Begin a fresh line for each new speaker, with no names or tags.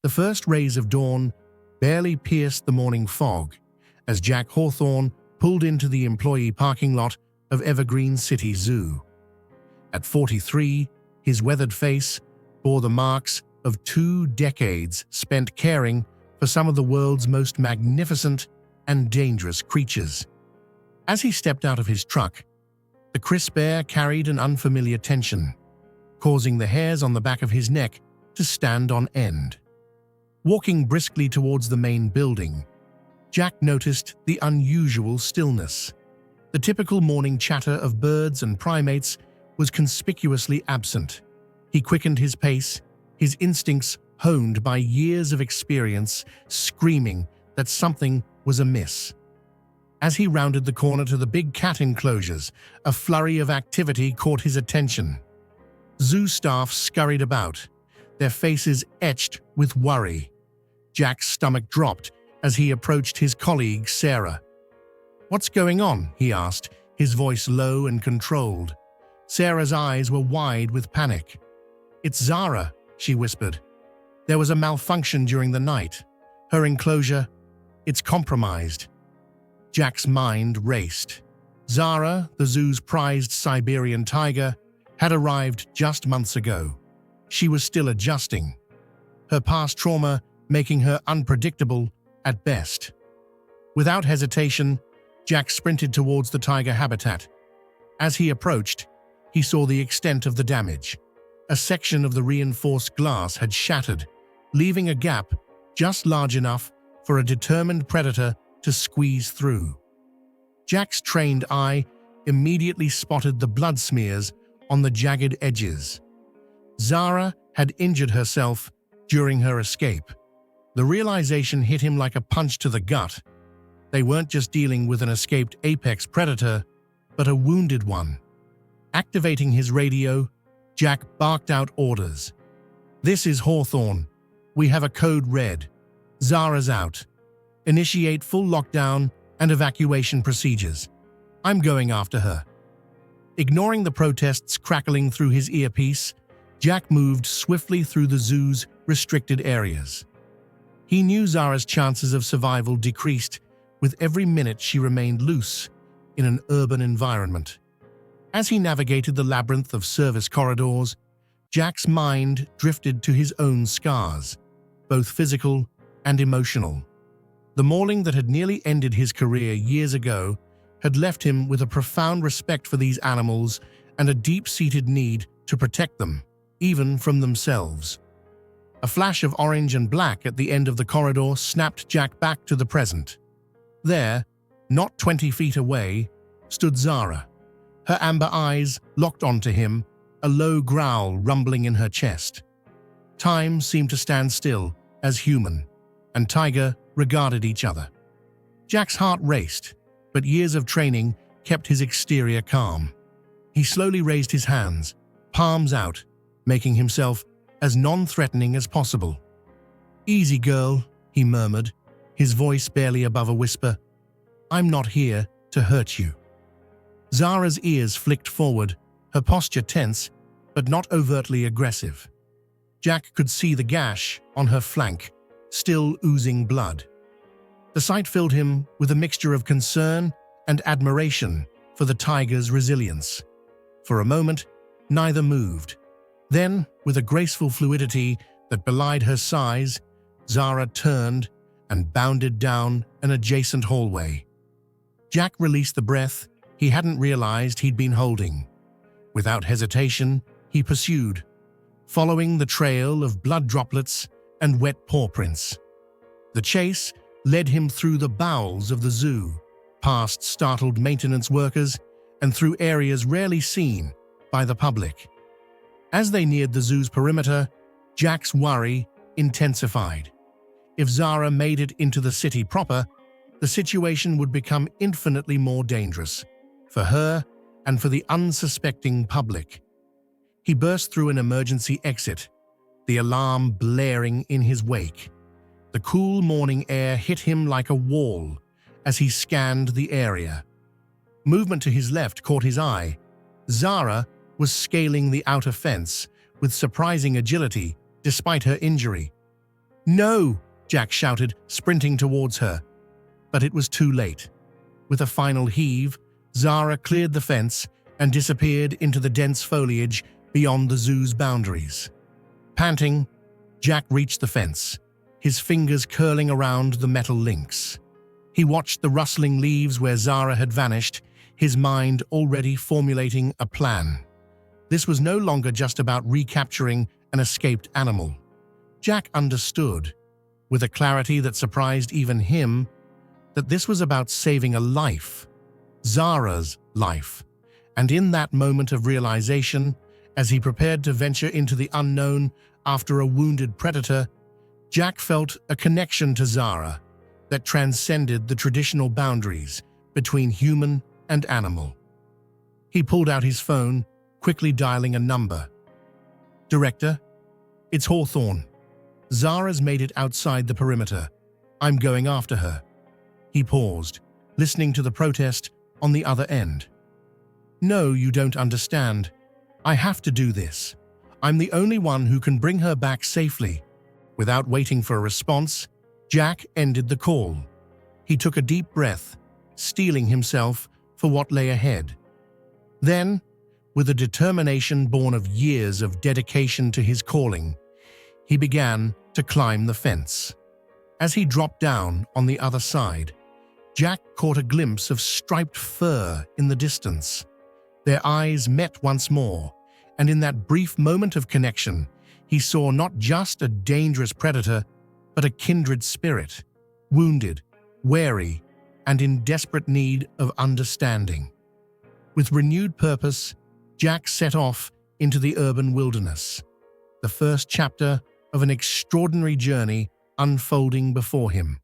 The first rays of dawn barely pierced the morning fog as Jack Hawthorne pulled into the employee parking lot of Evergreen City Zoo. At 43, his weathered face bore the marks of 2 decades spent caring for some of the world's most magnificent and dangerous creatures. As he stepped out of his truck, the crisp air carried an unfamiliar tension, causing the hairs on the back of his neck to stand on end. Walking briskly towards the main building, Jack noticed the unusual stillness. The typical morning chatter of birds and primates was conspicuously absent. He quickened his pace, his instincts honed by years of experience, screaming that something was amiss. As he rounded the corner to the big cat enclosures, a flurry of activity caught his attention. Zoo staff scurried about, their faces etched with worry. Jack's stomach dropped as he approached his colleague, Sarah. "What's going on?" he asked, his voice low and controlled. Sarah's eyes were wide with panic. "It's Zara," she whispered. "There was a malfunction during the night. Her enclosure, it's compromised." Jack's mind raced. Zara, the zoo's prized Siberian tiger, had arrived just months ago. She was still adjusting, her past trauma making her unpredictable at best. Without hesitation, Jack sprinted towards the tiger habitat. As he approached, he saw the extent of the damage. A section of the reinforced glass had shattered, leaving a gap just large enough for a determined predator to squeeze through. Jack's trained eye immediately spotted the blood smears on the jagged edges. Zara had injured herself during her escape. The realization hit him like a punch to the gut. They weren't just dealing with an escaped apex predator, but a wounded one. Activating his radio, Jack barked out orders. "This is Hawthorne. We have a code red. Zara's out. Initiate full lockdown and evacuation procedures. I'm going after her." Ignoring the protests crackling through his earpiece, Jack moved swiftly through the zoo's restricted areas. He knew Zara's chances of survival decreased with every minute she remained loose in an urban environment. As he navigated the labyrinth of service corridors, Jack's mind drifted to his own scars, both physical and emotional. The mauling that had nearly ended his career years ago had left him with a profound respect for these animals and a deep-seated need to protect them, even from themselves. A flash of orange and black at the end of the corridor snapped Jack back to the present. There, not 20 feet away, stood Zara, her amber eyes locked onto him, a low growl rumbling in her chest. Time seemed to stand still as human and tiger regarded each other. Jack's heart raced, but years of training kept his exterior calm. He slowly raised his hands, palms out, making himself as non-threatening as possible. "Easy, girl," he murmured, his voice barely above a whisper. "I'm not here to hurt you." Zara's ears flicked forward, her posture tense, but not overtly aggressive. Jack could see the gash on her flank, still oozing blood. The sight filled him with a mixture of concern and admiration for the tiger's resilience. For a moment, neither moved. Then, with a graceful fluidity that belied her size, Zara turned and bounded down an adjacent hallway. Jack released the breath he hadn't realized he'd been holding. Without hesitation, he pursued, following the trail of blood droplets and wet paw prints. The chase led him through the bowels of the zoo, past startled maintenance workers, and through areas rarely seen by the public. As they neared the zoo's perimeter, Jack's worry intensified. If Zara made it into the city proper, the situation would become infinitely more dangerous for her and for the unsuspecting public. He burst through an emergency exit, the alarm blaring in his wake. The cool morning air hit him like a wall as he scanned the area. Movement to his left caught his eye. Zara was scaling the outer fence with surprising agility despite her injury. "No!" Jack shouted, sprinting towards her. But it was too late. With a final heave, Zara cleared the fence and disappeared into the dense foliage beyond the zoo's boundaries. Panting, Jack reached the fence, his fingers curling around the metal links. He watched the rustling leaves where Zara had vanished, his mind already formulating a plan. This was no longer just about recapturing an escaped animal. Jack understood, with a clarity that surprised even him, that this was about saving a life, Zara's life. And in that moment of realization, as he prepared to venture into the unknown after a wounded predator, Jack felt a connection to Zara that transcended the traditional boundaries between human and animal. He pulled out his phone, quickly dialing a number. "Director, it's Hawthorne. Zara's made it outside the perimeter. I'm going after her." He paused, listening to the protest on the other end. "No, you don't understand. I have to do this. I'm the only one who can bring her back safely." Without waiting for a response, Jack ended the call. He took a deep breath, steeling himself for what lay ahead. Then, with a determination born of years of dedication to his calling, he began to climb the fence. As he dropped down on the other side, Jack caught a glimpse of striped fur in the distance. Their eyes met once more, and in that brief moment of connection, he saw not just a dangerous predator, but a kindred spirit, wounded, wary, and in desperate need of understanding. With renewed purpose, Jack set off into the urban wilderness, the first chapter of an extraordinary journey unfolding before him.